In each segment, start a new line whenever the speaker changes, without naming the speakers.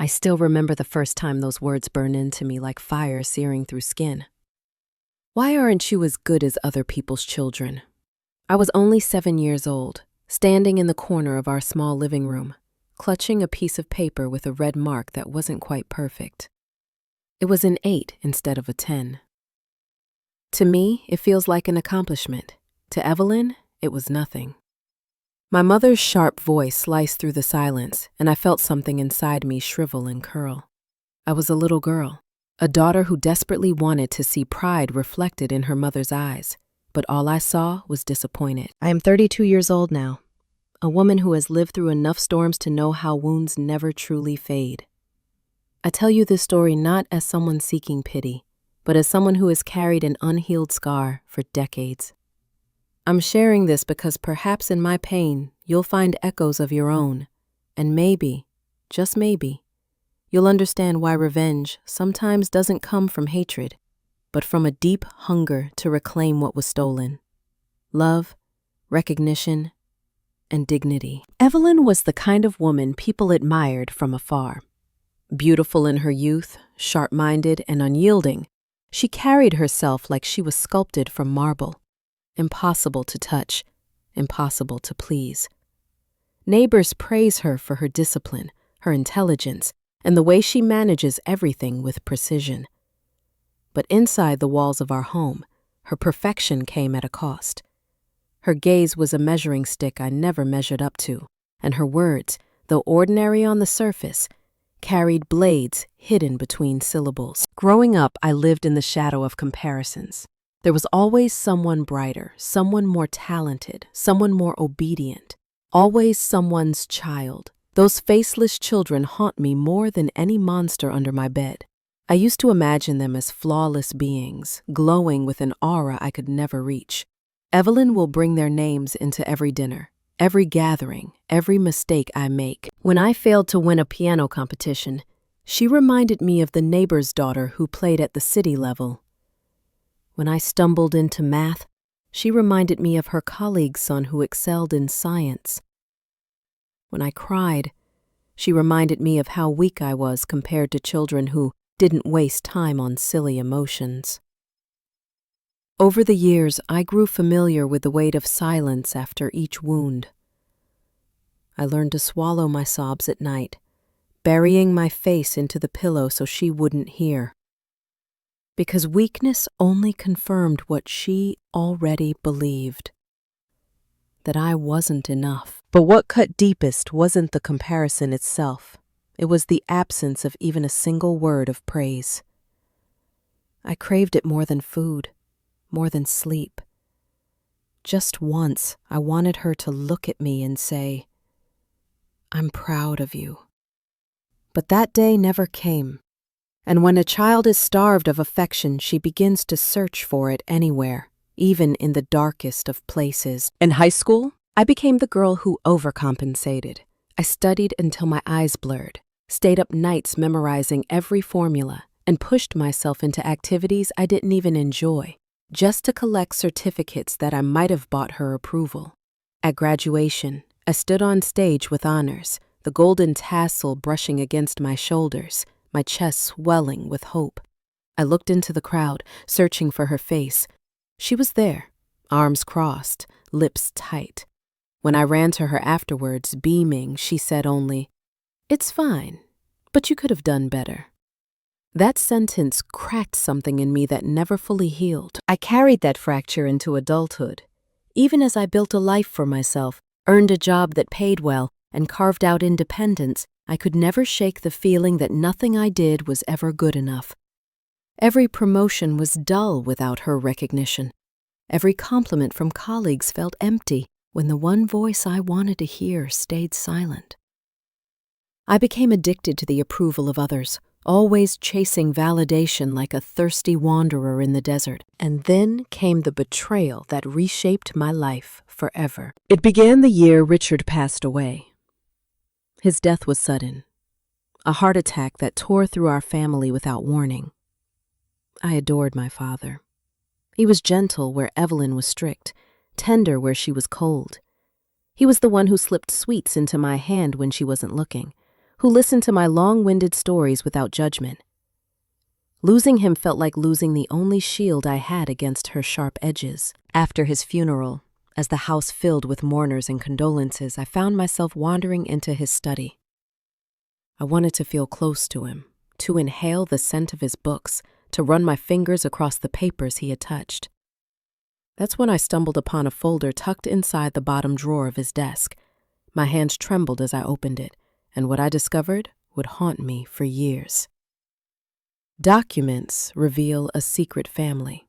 I still remember the first time those words burned into me like fire searing through skin. Why aren't you as good as other people's children? I was only 7 years old, standing in the corner of our small living room, clutching a piece of paper with a red mark that wasn't quite perfect. It was an 8 instead of a 10. To me, it feels like an accomplishment. To Evelyn, it was nothing. My mother's sharp voice sliced through the silence, and I felt something inside me shrivel and curl. I was a little girl, a daughter who desperately wanted to see pride reflected in her mother's eyes, but all I saw was disappointed. I am 32 years old now, a woman who has lived through enough storms to know how wounds never truly fade. I tell you this story not as someone seeking pity, but as someone who has carried an unhealed scar for decades. I'm sharing this because perhaps in my pain, you'll find echoes of your own, and maybe, just maybe, you'll understand why revenge sometimes doesn't come from hatred, but from a deep hunger to reclaim what was stolen. Love, recognition, and dignity. Evelyn was the kind of woman people admired from afar. Beautiful in her youth, sharp-minded and unyielding, she carried herself like she was sculpted from marble. Impossible to touch, impossible to please. Neighbors praise her for her discipline, her intelligence, and the way she manages everything with precision. But inside the walls of our home, her perfection came at a cost. Her gaze was a measuring stick I never measured up to, and her words, though ordinary on the surface, carried blades hidden between syllables. Growing up, I lived in the shadow of comparisons. There was always someone brighter, someone more talented, someone more obedient, always someone's child. Those faceless children haunt me more than any monster under my bed. I used to imagine them as flawless beings, glowing with an aura I could never reach. Evelyn will bring their names into every dinner, every gathering, every mistake I make. When I failed to win a piano competition, she reminded me of the neighbor's daughter who played at the city level. When I stumbled into math, she reminded me of her colleague's son who excelled in science. When I cried, she reminded me of how weak I was compared to children who didn't waste time on silly emotions. Over the years, I grew familiar with the weight of silence after each wound. I learned to swallow my sobs at night, burying my face into the pillow so she wouldn't hear. Because weakness only confirmed what she already believed, that I wasn't enough. But what cut deepest wasn't the comparison itself. It was the absence of even a single word of praise. I craved it more than food, more than sleep. Just once, I wanted her to look at me and say, "I'm proud of you." But that day never came. And when a child is starved of affection, she begins to search for it anywhere, even in the darkest of places. In high school, I became the girl who overcompensated. I studied until my eyes blurred, stayed up nights memorizing every formula, and pushed myself into activities I didn't even enjoy, just to collect certificates that I might have bought her approval. At graduation, I stood on stage with honors, the golden tassel brushing against my shoulders, my chest swelling with hope. I looked into the crowd, searching for her face. She was there, arms crossed, lips tight. When I ran to her afterwards, beaming, she said only, "It's fine, but you could have done better." That sentence cracked something in me that never fully healed. I carried that fracture into adulthood. Even as I built a life for myself, earned a job that paid well, and carved out independence, I could never shake the feeling that nothing I did was ever good enough. Every promotion was dull without her recognition. Every compliment from colleagues felt empty when the one voice I wanted to hear stayed silent. I became addicted to the approval of others, always chasing validation like a thirsty wanderer in the desert. And then came the betrayal that reshaped my life forever. It began the year Richard passed away. His death was sudden, a heart attack that tore through our family without warning. I adored my father. He was gentle where Evelyn was strict, tender where she was cold. He was the one who slipped sweets into my hand when she wasn't looking, who listened to my long-winded stories without judgment. Losing him felt like losing the only shield I had against her sharp edges. After his funeral, as the house filled with mourners and condolences, I found myself wandering into his study. I wanted to feel close to him, to inhale the scent of his books, to run my fingers across the papers he had touched. That's when I stumbled upon a folder tucked inside the bottom drawer of his desk. My hands trembled as I opened it, and what I discovered would haunt me for years. Documents reveal a secret family.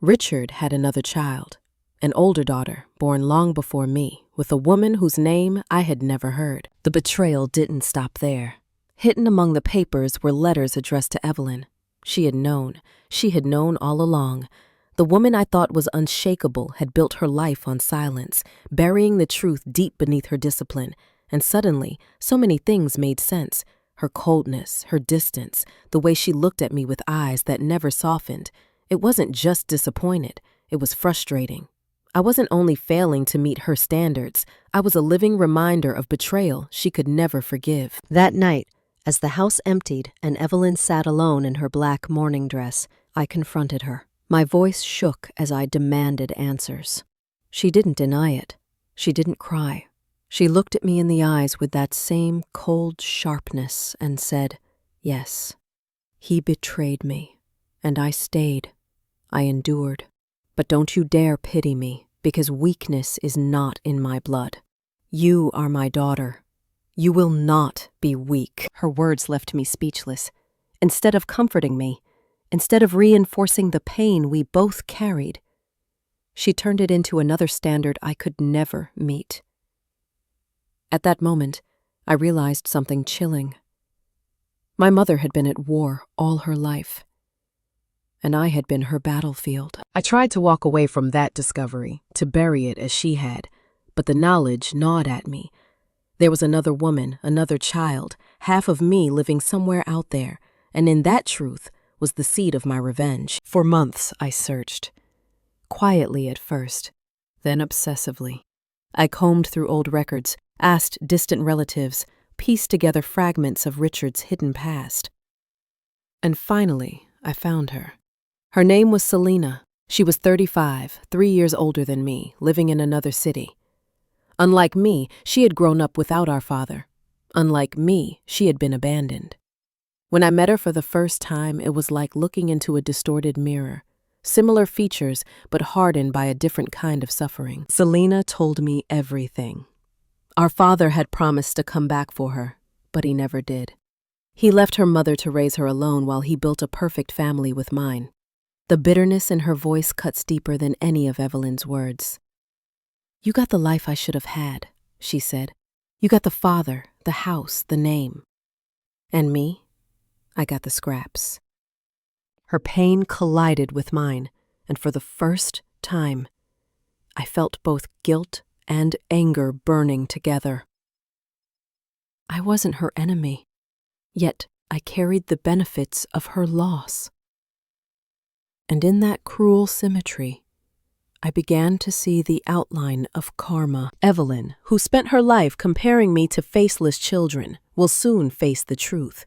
Richard had another child, an older daughter born long before me, with a woman whose name I had never heard. The betrayal didn't stop there. Hidden among the papers were letters addressed to Evelyn. She had known all along. The woman I thought was unshakable had built her life on silence, burying the truth deep beneath her discipline. And suddenly, so many things made sense. Her coldness, her distance, the way she looked at me with eyes that never softened. It wasn't just disappointed, it was frustrating. I wasn't only failing to meet her standards, I was a living reminder of betrayal she could never forgive. That night, as the house emptied and Evelyn sat alone in her black mourning dress, I confronted her. My voice shook as I demanded answers. She didn't deny it. She didn't cry. She looked at me in the eyes with that same cold sharpness and said, "Yes, he betrayed me, and I stayed. I endured. But don't you dare pity me, because weakness is not in my blood. You are my daughter. You will not be weak." Her words left me speechless. Instead of comforting me, instead of reinforcing the pain we both carried, she turned it into another standard I could never meet. At that moment, I realized something chilling. My mother had been at war all her life, and I had been her battlefield. I tried to walk away from that discovery, to bury it as she had, but the knowledge gnawed at me. There was another woman, another child, half of me living somewhere out there, and in that truth was the seed of my revenge. For months I searched, quietly at first, then obsessively. I combed through old records, asked distant relatives, pieced together fragments of Richard's hidden past. And finally, I found her. Her name was Selena. She was 35, 3 years older than me, living in another city. Unlike me, she had grown up without our father. Unlike me, she had been abandoned. When I met her for the first time, it was like looking into a distorted mirror. Similar features, but hardened by a different kind of suffering. Selena told me everything. Our father had promised to come back for her, but he never did. He left her mother to raise her alone while he built a perfect family with mine. The bitterness in her voice cuts deeper than any of Evelyn's words. "You got the life I should have had," she said. "You got the father, the house, the name. And me, I got the scraps." Her pain collided with mine, and for the first time, I felt both guilt and anger burning together. I wasn't her enemy, yet I carried the benefits of her loss. And in that cruel symmetry, I began to see the outline of karma. Evelyn, who spent her life comparing me to faceless children, will soon face the truth.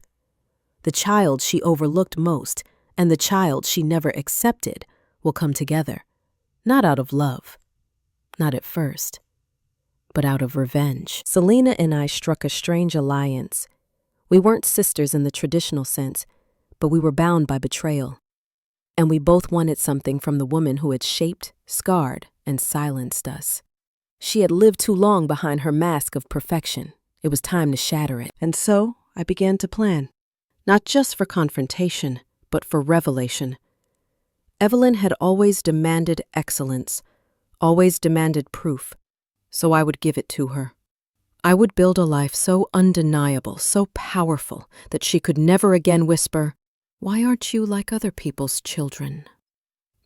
The child she overlooked most and the child she never accepted will come together, not out of love, not at first, but out of revenge. Selena and I struck a strange alliance. We weren't sisters in the traditional sense, but we were bound by betrayal. And we both wanted something from the woman who had shaped, scarred, and silenced us. She had lived too long behind her mask of perfection. It was time to shatter it. And so I began to plan, not just for confrontation, but for revelation. Evelyn had always demanded excellence, always demanded proof, so I would give it to her. I would build a life so undeniable, so powerful, that she could never again whisper, "Why aren't you like other people's children?"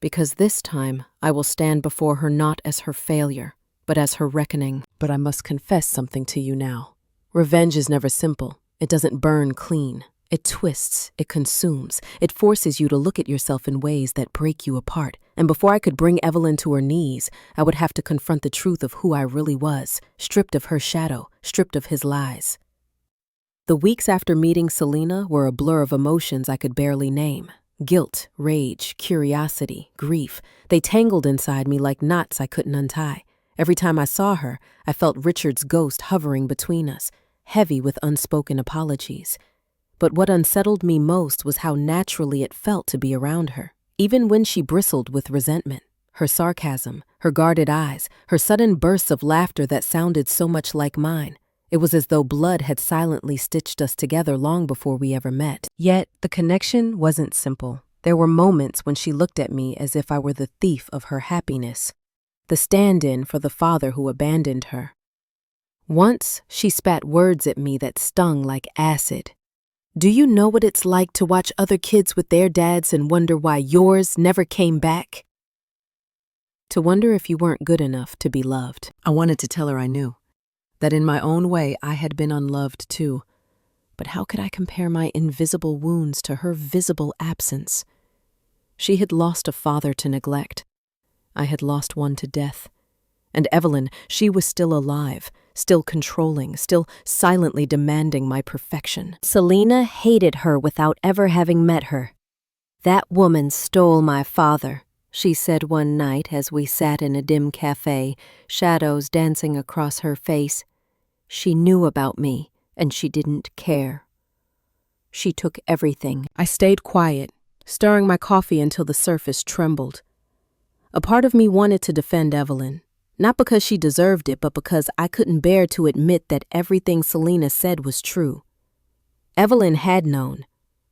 Because this time I will stand before her not as her failure, but as her reckoning. But I must confess something to you now. Revenge is never simple. It doesn't burn clean. It twists, it consumes, it forces you to look at yourself in ways that break you apart. And before I could bring Evelyn to her knees, I would have to confront the truth of who I really was, stripped of her shadow, stripped of his lies. The weeks after meeting Selena were a blur of emotions I could barely name. Guilt, rage, curiosity, grief. They tangled inside me like knots I couldn't untie. Every time I saw her, I felt Richard's ghost hovering between us, heavy with unspoken apologies. But what unsettled me most was how naturally it felt to be around her, even when she bristled with resentment. Her sarcasm, her guarded eyes, her sudden bursts of laughter that sounded so much like mine. It was as though blood had silently stitched us together long before we ever met. Yet, the connection wasn't simple. There were moments when she looked at me as if I were the thief of her happiness, the stand-in for the father who abandoned her. Once, she spat words at me that stung like acid. "Do you know what it's like to watch other kids with their dads and wonder why yours never came back? To wonder if you weren't good enough to be loved." I wanted to tell her I knew, that in my own way I had been unloved too. But how could I compare my invisible wounds to her visible absence? She had lost a father to neglect. I had lost one to death. And Evelyn, she was still alive, still controlling, still silently demanding my perfection.
Selena hated her without ever having met her. "That woman stole my father," she said one night as we sat in a dim cafe, shadows dancing across her face. "She knew about me, and she didn't care. She took everything."
I stayed quiet, stirring my coffee until the surface trembled. A part of me wanted to defend Evelyn, not because she deserved it, but because I couldn't bear to admit that everything Selena said was true. Evelyn had known.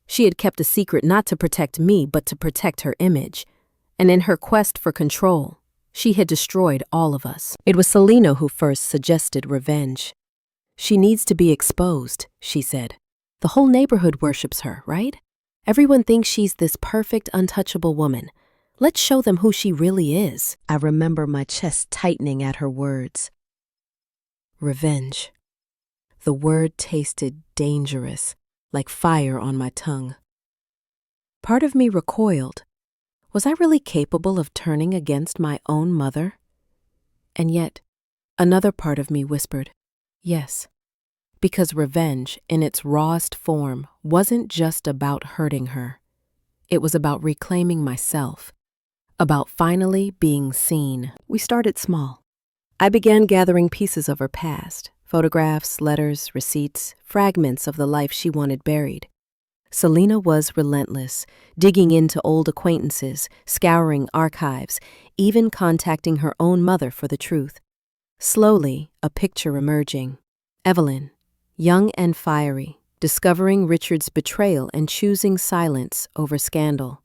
She had kept a secret not to protect me, but to protect her image. And in her quest for control, she had destroyed all of us. It was Selena who first suggested revenge. "She needs to be exposed," she said. "The whole neighborhood worships her, right? Everyone thinks she's this perfect, untouchable woman. Let's show them who she really is." I remember my chest tightening at her words. Revenge. The word tasted dangerous, like fire on my tongue. Part of me recoiled. Was I really capable of turning against my own mother? And yet, another part of me whispered, yes. Because revenge, in its rawest form, wasn't just about hurting her. It was about reclaiming myself, about finally being seen. We started small. I began gathering pieces of her past, photographs, letters, receipts, fragments of the life she wanted buried. Selena was relentless, digging into old acquaintances, scouring archives, even contacting her own mother for the truth. Slowly, a picture emerging. Evelyn, young and fiery, discovering Richard's betrayal and choosing silence over scandal.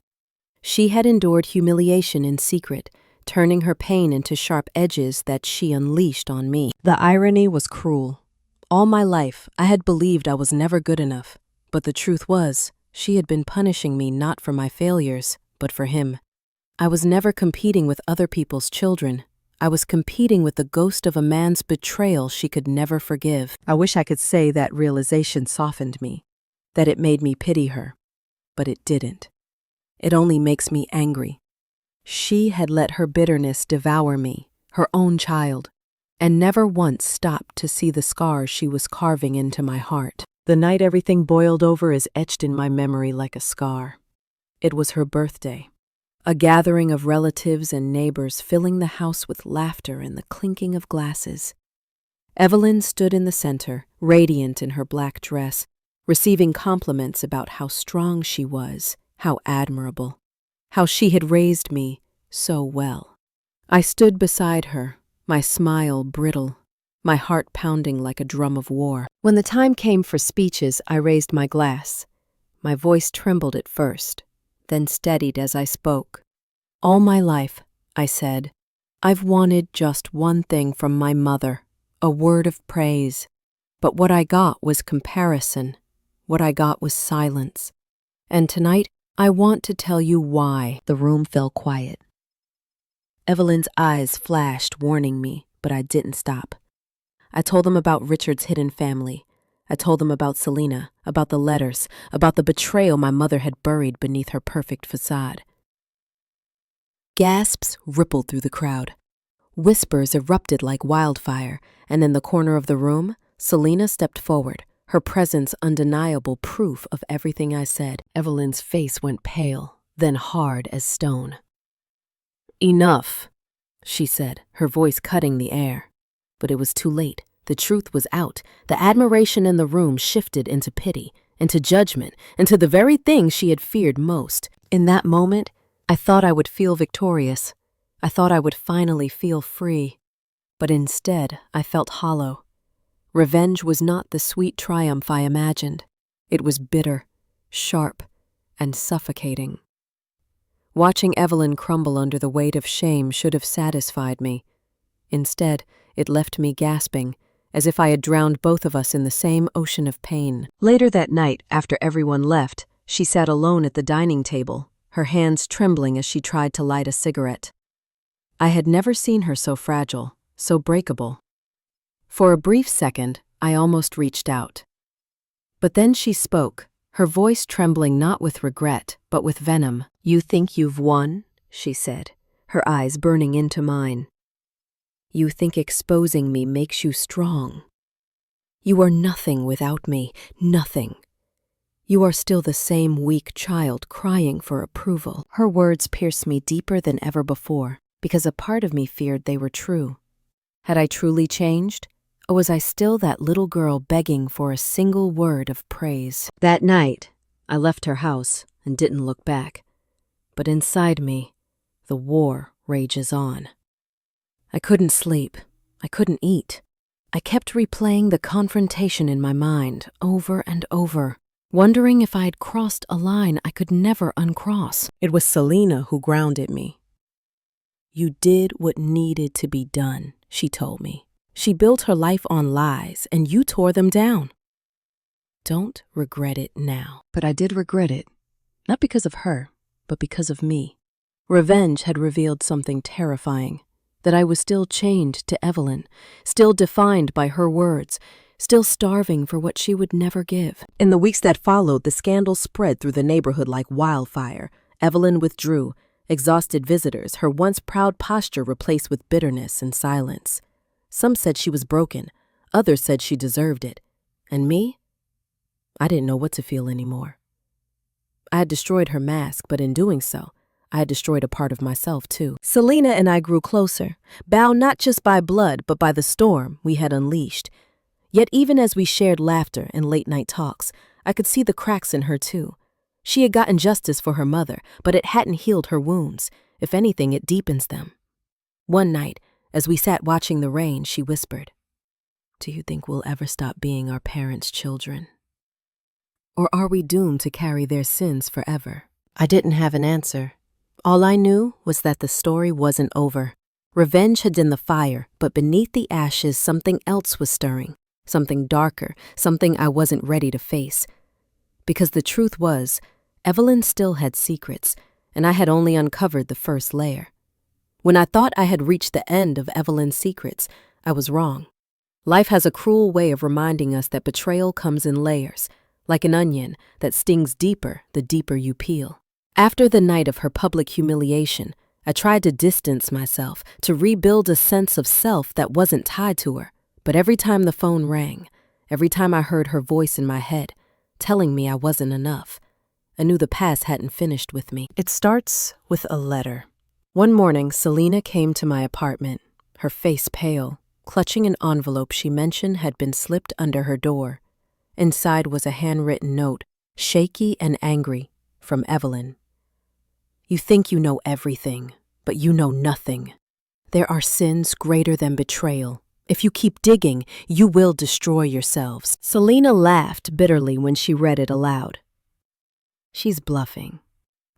She had endured humiliation in secret, turning her pain into sharp edges that she unleashed on me. The irony was cruel. All my life, I had believed I was never good enough. But the truth was, she had been punishing me not for my failures, but for him. I was never competing with other people's children. I was competing with the ghost of a man's betrayal she could never forgive. I wish I could say that realization softened me, that it made me pity her. But it didn't. It only makes me angry. She had let her bitterness devour me, her own child, and never once stopped to see the scars she was carving into my heart. The night everything boiled over is etched in my memory like a scar. It was her birthday. A gathering of relatives and neighbors filling the house with laughter and the clinking of glasses. Evelyn stood in the center, radiant in her black dress, receiving compliments about how strong she was, how admirable, how she had raised me so well. I stood beside her, my smile brittle, my heart pounding like a drum of war. When the time came for speeches, I raised my glass. My voice trembled at first, then steadied as I spoke. "All my life," I said, "I've wanted just one thing from my mother, a word of praise. But what I got was comparison. What I got was silence. And tonight, I want to tell you why." The room fell quiet. Evelyn's eyes flashed, warning me, but I didn't stop. I told them about Richard's hidden family. I told them about Selena, about the letters, about the betrayal my mother had buried beneath her perfect facade. Gasps rippled through the crowd. Whispers erupted like wildfire, and in the corner of the room, Selena stepped forward, her presence undeniable proof of everything I said. Evelyn's face went pale, then hard as stone. "Enough," she said, her voice cutting the air. But it was too late. The truth was out. The admiration in the room shifted into pity, into judgment, into the very thing she had feared most. In that moment, I thought I would feel victorious. I thought I would finally feel free. But instead, I felt hollow. Revenge was not the sweet triumph I imagined. It was bitter, sharp, and suffocating. Watching Evelyn crumble under the weight of shame should have satisfied me. Instead, it left me gasping, as if I had drowned both of us in the same ocean of pain. Later that night, after everyone left, she sat alone at the dining table, her hands trembling as she tried to light a cigarette. I had never seen her so fragile, so breakable. For a brief second, I almost reached out. But then she spoke, her voice trembling not with regret, but with venom. "You think you've won?" she said, her eyes burning into mine. "You think exposing me makes you strong? You are nothing without me, nothing. You are still the same weak child crying for approval." Her words pierced me deeper than ever before, because a part of me feared they were true. Had I truly changed? Or was I still that little girl begging for a single word of praise? That night, I left her house and didn't look back. But inside me, the war rages on. I couldn't sleep. I couldn't eat. I kept replaying the confrontation in my mind over and over, wondering if I had crossed a line I could never uncross. It was Selena who grounded me. "You did what needed to be done," she told me. "She built her life on lies, and you tore them down. Don't regret it now." But I did regret it, not because of her, but because of me. Revenge had revealed something terrifying, that I was still chained to Evelyn, still defined by her words, still starving for what she would never give. In the weeks that followed, the scandal spread through the neighborhood like wildfire. Evelyn withdrew, exhausted visitors, her once proud posture replaced with bitterness and silence. Some said she was broken, others said she deserved it. And me? I didn't know what to feel anymore. I had destroyed her mask, but in doing so, I had destroyed a part of myself too. Selena and I grew closer, bound not just by blood, but by the storm we had unleashed. Yet even as we shared laughter and late-night talks, I could see the cracks in her too. She had gotten justice for her mother, but it hadn't healed her wounds. If anything, it deepens them. One night, as we sat watching the rain, she whispered, "Do you think we'll ever stop being our parents' children? Or are we doomed to carry their sins forever?" I didn't have an answer. All I knew was that the story wasn't over. Revenge had dimmed the fire, but beneath the ashes something else was stirring, something darker, something I wasn't ready to face. Because the truth was, Evelyn still had secrets, and I had only uncovered the first layer. When I thought I had reached the end of Evelyn's secrets, I was wrong. Life has a cruel way of reminding us that betrayal comes in layers, like an onion that stings deeper the deeper you peel. After the night of her public humiliation, I tried to distance myself, to rebuild a sense of self that wasn't tied to her. But every time the phone rang, every time I heard her voice in my head, telling me I wasn't enough, I knew the past hadn't finished with me. It starts with a letter. One morning, Selena came to my apartment, her face pale, clutching an envelope she mentioned had been slipped under her door. Inside was a handwritten note, shaky and angry, from Evelyn. "You think you know everything, but you know nothing. There are sins greater than betrayal. If you keep digging, you will destroy yourselves." Selena laughed bitterly when she read it aloud. "She's bluffing,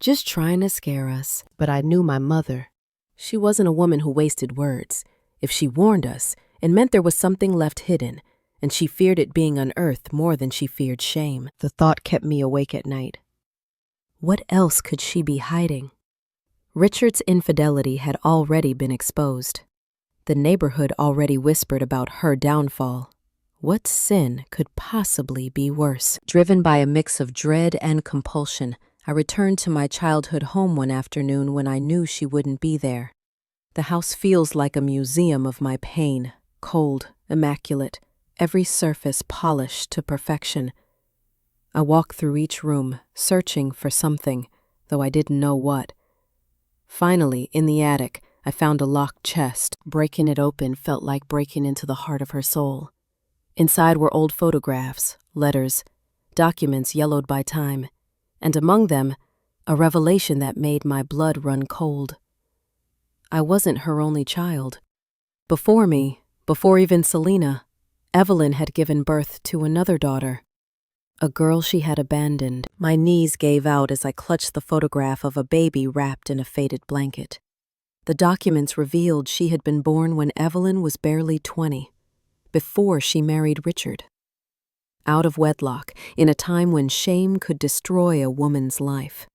just trying to scare us." But I knew my mother. She wasn't a woman who wasted words. If she warned us, it meant there was something left hidden, and she feared it being unearthed more than she feared shame. The thought kept me awake at night. What else could she be hiding? Richard's infidelity had already been exposed. The neighborhood already whispered about her downfall. What sin could possibly be worse? Driven by a mix of dread and compulsion, I returned to my childhood home one afternoon when I knew she wouldn't be there. The house feels like a museum of my pain, cold, immaculate, every surface polished to perfection. I walked through each room, searching for something, though I didn't know what. Finally, in the attic, I found a locked chest. Breaking it open felt like breaking into the heart of her soul. Inside were old photographs, letters, documents yellowed by time, and among them, a revelation that made my blood run cold. I wasn't her only child. Before me, before even Selena, Evelyn had given birth to another daughter, a girl she had abandoned. My knees gave out as I clutched the photograph of a baby wrapped in a faded blanket. The documents revealed she had been born when Evelyn was barely 20, before she married Richard. Out of wedlock, in a time when shame could destroy a woman's life.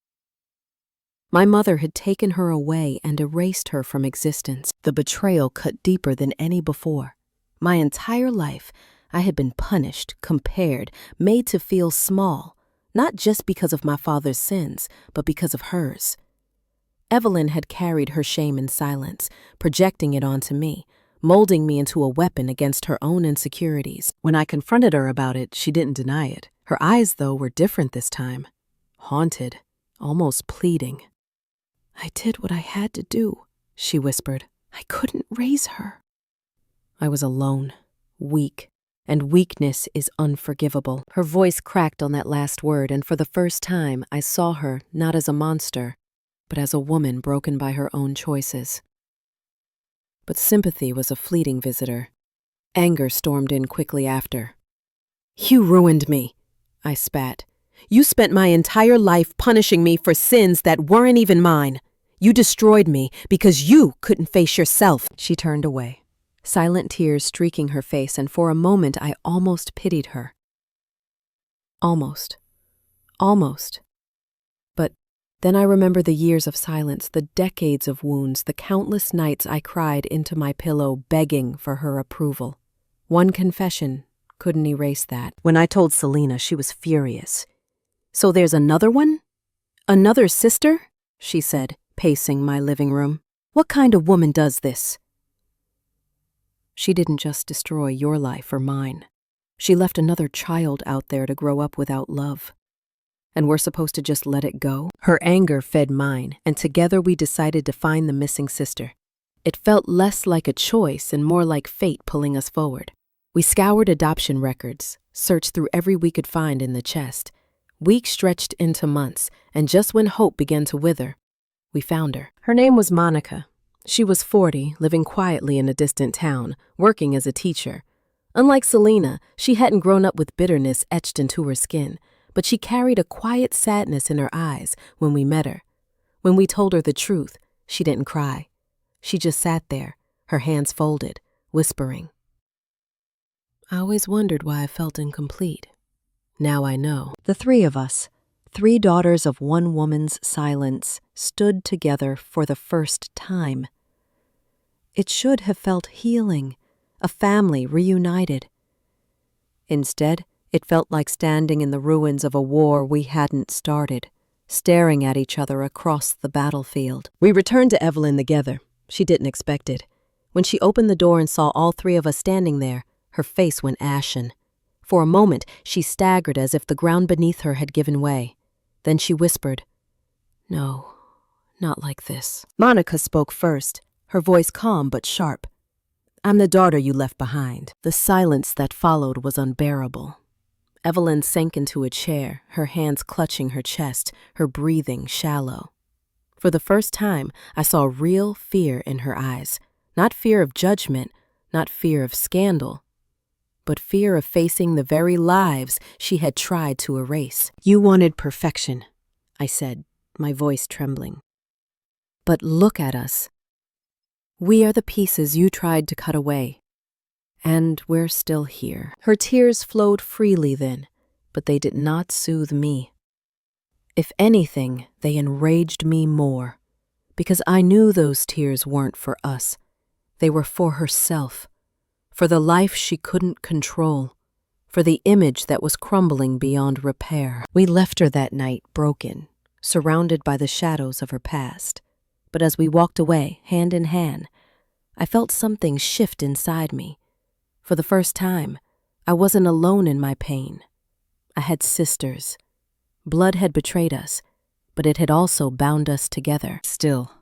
My mother had taken her away and erased her from existence. The betrayal cut deeper than any before. My entire life, I had been punished, compared, made to feel small, not just because of my father's sins, but because of hers. Evelyn had carried her shame in silence, projecting it onto me, molding me into a weapon against her own insecurities. When I confronted her about it, she didn't deny it. Her eyes, though, were different this time. Haunted, almost pleading. "I did what I had to do," she whispered. "I couldn't raise her." I was alone, weak, and weakness is unforgivable. Her voice cracked on that last word, and for the first time, I saw her not as a monster, but as a woman broken by her own choices. But sympathy was a fleeting visitor. Anger stormed in quickly after. "You ruined me," I spat. "You spent my entire life punishing me for sins that weren't even mine. You destroyed me because you couldn't face yourself." She turned away, silent tears streaking her face, and for a moment I almost pitied her. Almost. But then I remember the years of silence, the decades of wounds, the countless nights I cried into my pillow begging for her approval. One confession couldn't erase that. When I told Selena, she was furious. "So there's another one? Another sister?" she said, pacing my living room. "What kind of woman does this?" She didn't just destroy your life or mine. She left another child out there to grow up without love. And we're supposed to just let it go? Her anger fed mine, and together we decided to find the missing sister. It felt less like a choice and more like fate pulling us forward. We scoured adoption records, searched through every we could find in the chest. Weeks stretched into months, and just when hope began to wither, we found her. Her name was Monica. She was 40, living quietly in a distant town, working as a teacher. Unlike Selena, she hadn't grown up with bitterness etched into her skin, but she carried a quiet sadness in her eyes when we met her. When we told her the truth, she didn't cry. She just sat there, her hands folded, whispering. I always wondered why I felt incomplete. Now I know. The three of us, 3 daughters of one woman's silence, stood together for the first time. It should have felt healing, a family reunited. Instead, it felt like standing in the ruins of a war we hadn't started, staring at each other across the battlefield. We returned to Evelyn together. She didn't expect it. When she opened the door and saw all 3 of us standing there, her face went ashen. For a moment, she staggered as if the ground beneath her had given way. Then she whispered, "No, not like this." Monica spoke first, her voice calm but sharp. "I'm the daughter you left behind." The silence that followed was unbearable. Evelyn sank into a chair, her hands clutching her chest, her breathing shallow. For the first time, I saw real fear in her eyes. Not fear of judgment, not fear of scandal, but fear of facing the very lives she had tried to erase. "You wanted perfection," I said, my voice trembling. "But look at us. We are the pieces you tried to cut away. And we're still here." Her tears flowed freely then, but they did not soothe me. If anything, they enraged me more, because I knew those tears weren't for us. They were for herself, for the life she couldn't control, for the image that was crumbling beyond repair. We left her that night broken, surrounded by the shadows of her past. But as we walked away, hand in hand, I felt something shift inside me. For the first time, I wasn't alone in my pain. I had sisters. Blood had betrayed us, but it had also bound us together. Still,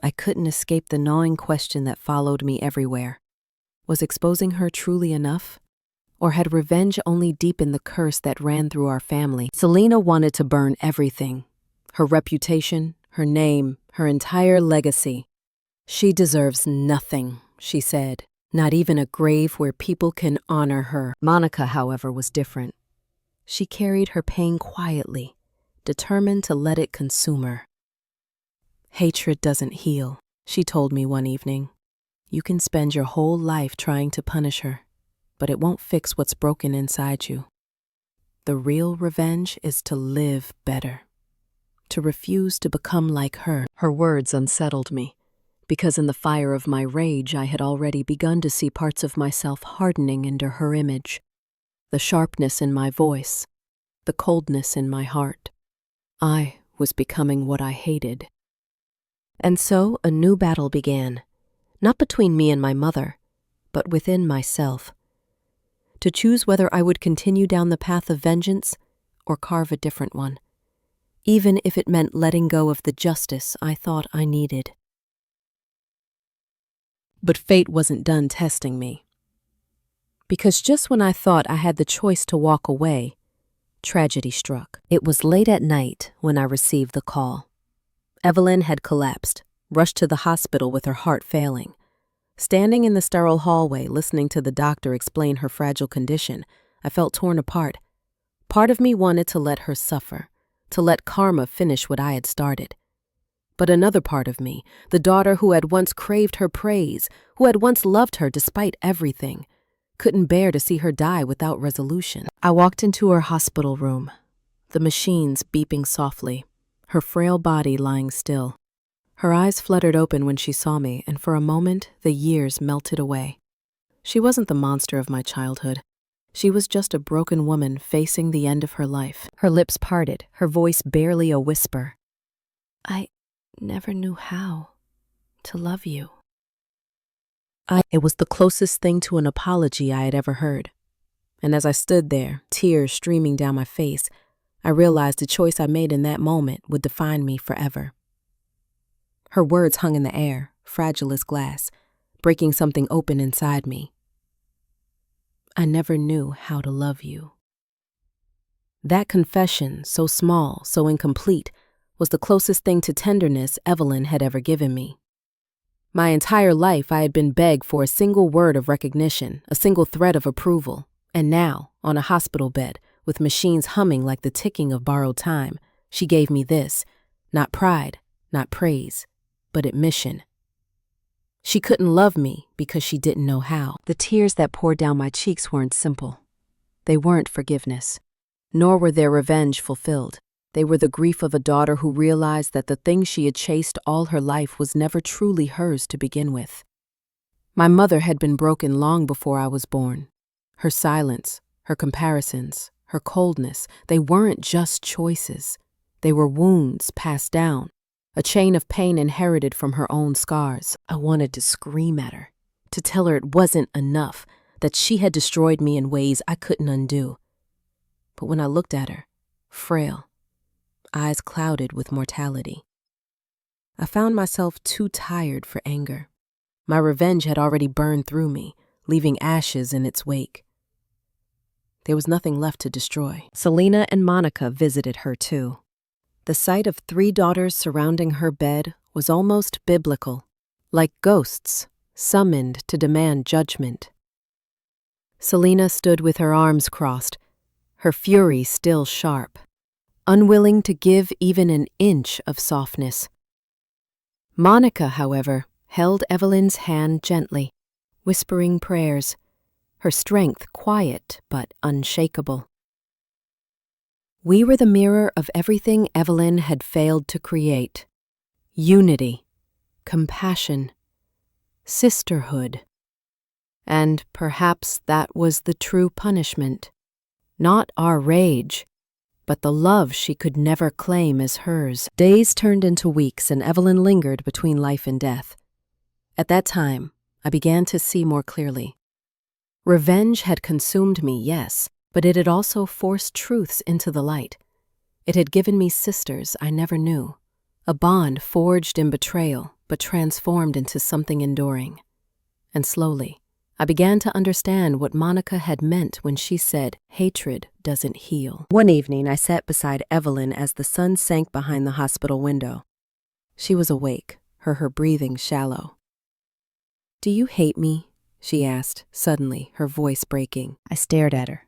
I couldn't escape the gnawing question that followed me everywhere. Was exposing her truly enough? Or had revenge only deepened the curse that ran through our family? Selena wanted to burn everything. Her reputation, her name, her entire legacy. She deserves nothing, she said, not even a grave where people can honor her. Monica, however, was different. She carried her pain quietly, determined to let it consume her. Hatred doesn't heal, she told me one evening. You can spend your whole life trying to punish her, but it won't fix what's broken inside you. The real revenge is to live better, to refuse to become like her. Her words unsettled me, because in the fire of my rage I had already begun to see parts of myself hardening into her image. The sharpness in my voice, the coldness in my heart. I was becoming what I hated. And so a new battle began, not between me and my mother, but within myself. To choose whether I would continue down the path of vengeance or carve a different one, even if it meant letting go of the justice I thought I needed. But fate wasn't done testing me. Because just when I thought I had the choice to walk away, tragedy struck. It was late at night when I received the call. Evelyn had collapsed, rushed to the hospital with her heart failing. Standing in the sterile hallway, listening to the doctor explain her fragile condition, I felt torn apart. Part of me wanted to let her suffer, to let karma finish what I had started. But another part of me, the daughter who had once craved her praise, who had once loved her despite everything, couldn't bear to see her die without resolution. I walked into her hospital room, the machines beeping softly, her frail body lying still. Her eyes fluttered open when she saw me, and for a moment, the years melted away. She wasn't the monster of my childhood. She was just a broken woman facing the end of her life. Her lips parted, her voice barely a whisper. I never knew how to love you. It was the closest thing to an apology I had ever heard. And as I stood there, tears streaming down my face, I realized the choice I made in that moment would define me forever. Her words hung in the air, fragile as glass, breaking something open inside me. I never knew how to love you. That confession, so small, so incomplete, was the closest thing to tenderness Evelyn had ever given me. My entire life I had been begged for a single word of recognition, a single thread of approval, and now, on a hospital bed, with machines humming like the ticking of borrowed time, she gave me this, not pride, not praise, but admission. She couldn't love me because she didn't know how. The tears that poured down my cheeks weren't simple. They weren't forgiveness, nor were their revenge fulfilled. They were the grief of a daughter who realized that the thing she had chased all her life was never truly hers to begin with. My mother had been broken long before I was born. Her silence, her comparisons, her coldness, they weren't just choices. They were wounds passed down, a chain of pain inherited from her own scars. I wanted to scream at her, to tell her it wasn't enough, that she had destroyed me in ways I couldn't undo. But when I looked at her, frail, eyes clouded with mortality, I found myself too tired for anger. My revenge had already burned through me, leaving ashes in its wake. There was nothing left to destroy. Selena and Monica visited her too. The sight of 3 daughters surrounding her bed was almost biblical, like ghosts summoned to demand judgment. Selena stood with her arms crossed, her fury still sharp, unwilling to give even an inch of softness. Monica, however, held Evelyn's hand gently, whispering prayers, her strength quiet but unshakable. We were the mirror of everything Evelyn had failed to create. Unity, compassion, sisterhood. And perhaps that was the true punishment. Not our rage, but the love she could never claim as hers. Days turned into weeks, and Evelyn lingered between life and death. At that time, I began to see more clearly. Revenge had consumed me, yes, but it had also forced truths into the light. It had given me sisters I never knew, a bond forged in betrayal but transformed into something enduring. And slowly, I began to understand what Monica had meant when she said, hatred doesn't heal. One evening, I sat beside Evelyn as the sun sank behind the hospital window. She was awake, her breathing shallow. "Do you hate me?" she asked, suddenly, her voice breaking. I stared at her,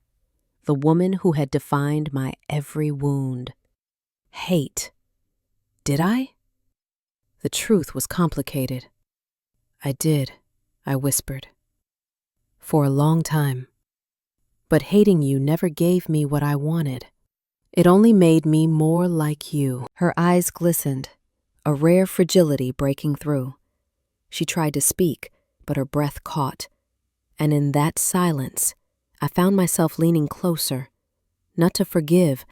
the woman who had defined my every wound. Hate. Did I? The truth was complicated. I did, I whispered. For a long time. But hating you never gave me what I wanted. It only made me more like you. Her eyes glistened, a rare fragility breaking through. She tried to speak, but her breath caught. And in that silence, I found myself leaning closer, not to forgive,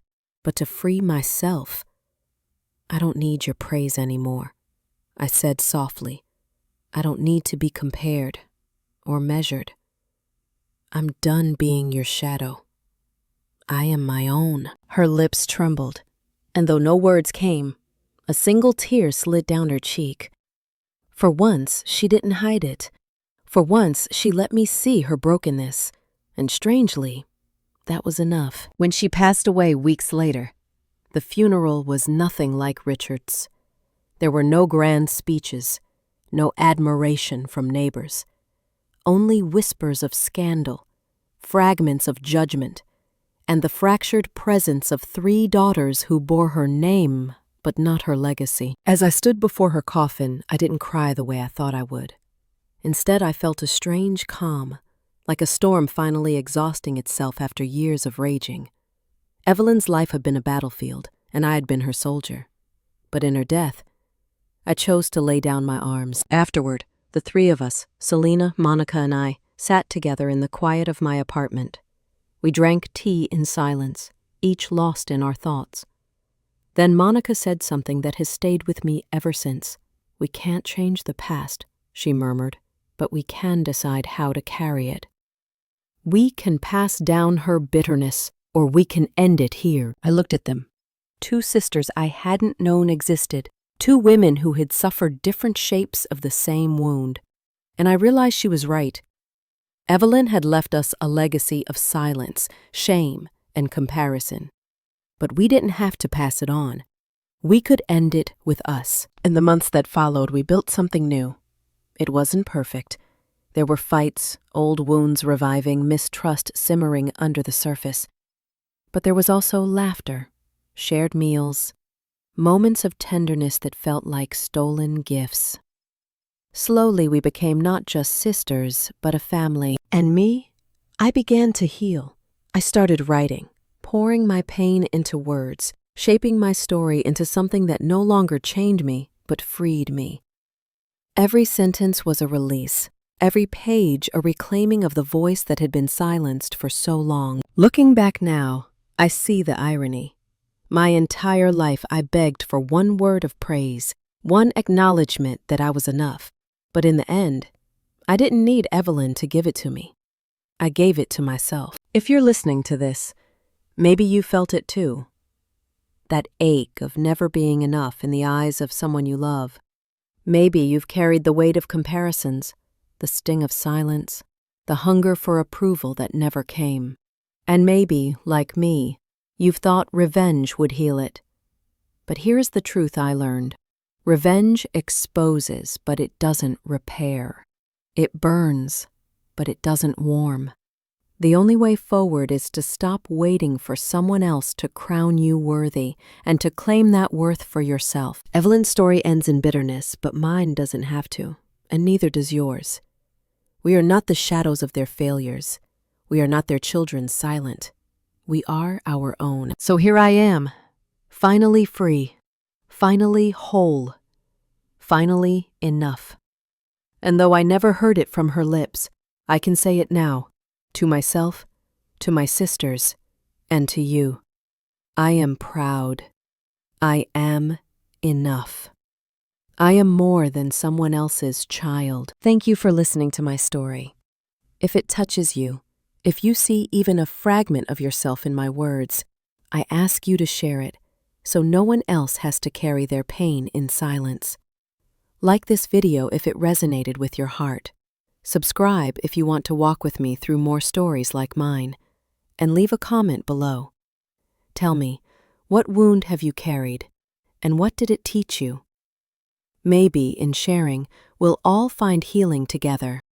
but to free myself. "I don't need your praise anymore," I said softly. "I don't need to be compared or measured. I'm done being your shadow. I am my own." Her lips trembled, and though no words came, a single tear slid down her cheek. For once, she didn't hide it. For once, she let me see her brokenness, and strangely, that was enough. When she passed away weeks later, the funeral was nothing like Richard's. There were no grand speeches, no admiration from neighbors, only whispers of scandal, fragments of judgment, and the fractured presence of 3 daughters who bore her name, but not her legacy. As I stood before her coffin, I didn't cry the way I thought I would. Instead, I felt a strange calm, like a storm finally exhausting itself after years of raging. Evelyn's life had been a battlefield, and I had been her soldier. But in her death, I chose to lay down my arms. Afterward, the 3 of us, Selena, Monica, and I, sat together in the quiet of my apartment. We drank tea in silence, each lost in our thoughts. Then Monica said something that has stayed with me ever since. "We can't change the past," she murmured, "but we can decide how to carry it. We can pass down her bitterness, or we can end it here." I looked at them. 2 sisters I hadn't known existed, 2 women who had suffered different shapes of the same wound. And I realized she was right. Evelyn had left us a legacy of silence, shame, and comparison. But we didn't have to pass it on. We could end it with us. In the months that followed, we built something new. It wasn't perfect. There were fights, old wounds reviving, mistrust simmering under the surface. But there was also laughter, shared meals, moments of tenderness that felt like stolen gifts. Slowly, we became not just sisters, but a family. And me? I began to heal. I started writing, pouring my pain into words, shaping my story into something that no longer chained me, but freed me. Every sentence was a release, every page a reclaiming of the voice that had been silenced for so long. Looking back now, I see the irony. My entire life I begged for one word of praise, one acknowledgement that I was enough. But in the end, I didn't need Evelyn to give it to me. I gave it to myself. If you're listening to this, maybe you felt it too. That ache of never being enough in the eyes of someone you love. Maybe you've carried the weight of comparisons, the sting of silence, the hunger for approval that never came. And maybe, like me, you've thought revenge would heal it. But here's the truth I learned. Revenge exposes, but it doesn't repair. It burns, but it doesn't warm. The only way forward is to stop waiting for someone else to crown you worthy and to claim that worth for yourself. Evelyn's story ends in bitterness, but mine doesn't have to, and neither does yours. We are not the shadows of their failures. We are not their children silent. We are our own. So here I am, finally free, finally whole, finally enough. And though I never heard it from her lips, I can say it now, to myself, to my sisters, and to you. I am proud. I am enough. I am more than someone else's child. Thank you for listening to my story. If it touches you, if you see even a fragment of yourself in my words, I ask you to share it so no one else has to carry their pain in silence. Like this video if it resonated with your heart. Subscribe if you want to walk with me through more stories like mine, and leave a comment below. Tell me, what wound have you carried, and what did it teach you? Maybe, in sharing, we'll all find healing together.